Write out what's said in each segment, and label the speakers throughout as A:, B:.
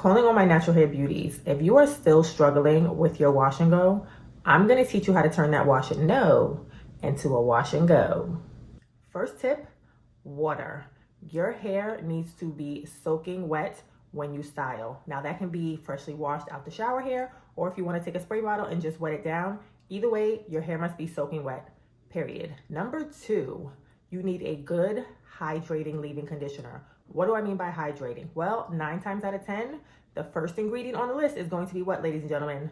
A: Calling all my natural hair beauties, if you are still struggling with your wash and go, I'm going to teach you how to turn that wash and no into a wash and go. First tip, water. Your hair needs to be soaking wet when you style. Now that can be freshly washed out the shower hair, or if you want to take a spray bottle and just wet it down. Either way, your hair must be soaking wet, period. Number two, you need a good hydrating leave-in conditioner. What do I mean by hydrating? Well, 9 times out of 10, the first ingredient on the list is going to be what, ladies and gentlemen?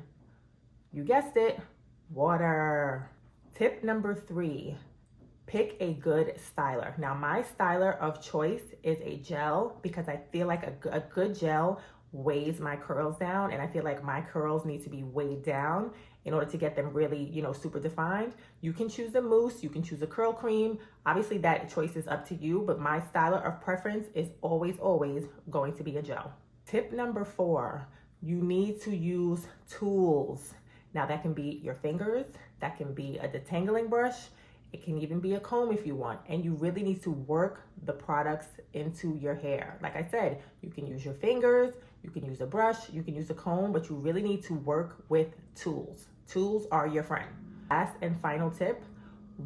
A: You guessed it, water. Tip number 3, pick a good styler. Now, my styler of choice is a gel because I feel like a good gel weighs my curls down, and I feel like my curls need to be weighed down in order to get them really, super defined. You can choose a mousse, you can choose a curl cream. Obviously, that choice is up to you, but my styler of preference is always going to be a gel. Tip number 4, you need to use tools. Now, that can be your fingers, that can be a detangling brush, it can even be a comb if you want, and you really need to work the products into your hair. Like I said, you can use your fingers, you can use a brush, you can use a comb, but you really need to work with tools. Tools are your friend. Last and final tip,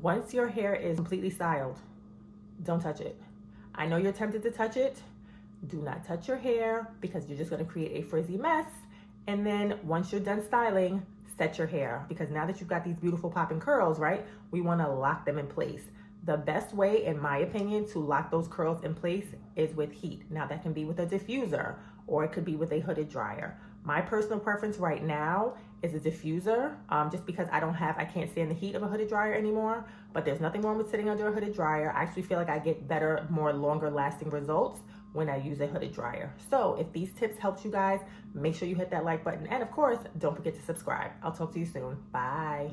A: once your hair is completely styled, don't touch it. I know you're tempted to touch it. Do not touch your hair because you're just gonna create a frizzy mess. And then once you're done styling, set your hair, because now that you've got these beautiful popping curls, right, we want to lock them in place. The best way, in my opinion, to lock those curls in place is with heat. Now, that can be with a diffuser, or it could be with a hooded dryer. My personal preference right now is a diffuser, just because I can't stand the heat of a hooded dryer anymore, but there's nothing wrong with sitting under a hooded dryer. I actually feel like I get better, more longer lasting results when I use a hooded dryer. So if these tips helped you guys, make sure you hit that like button. And of course, don't forget to subscribe. I'll talk to you soon. Bye.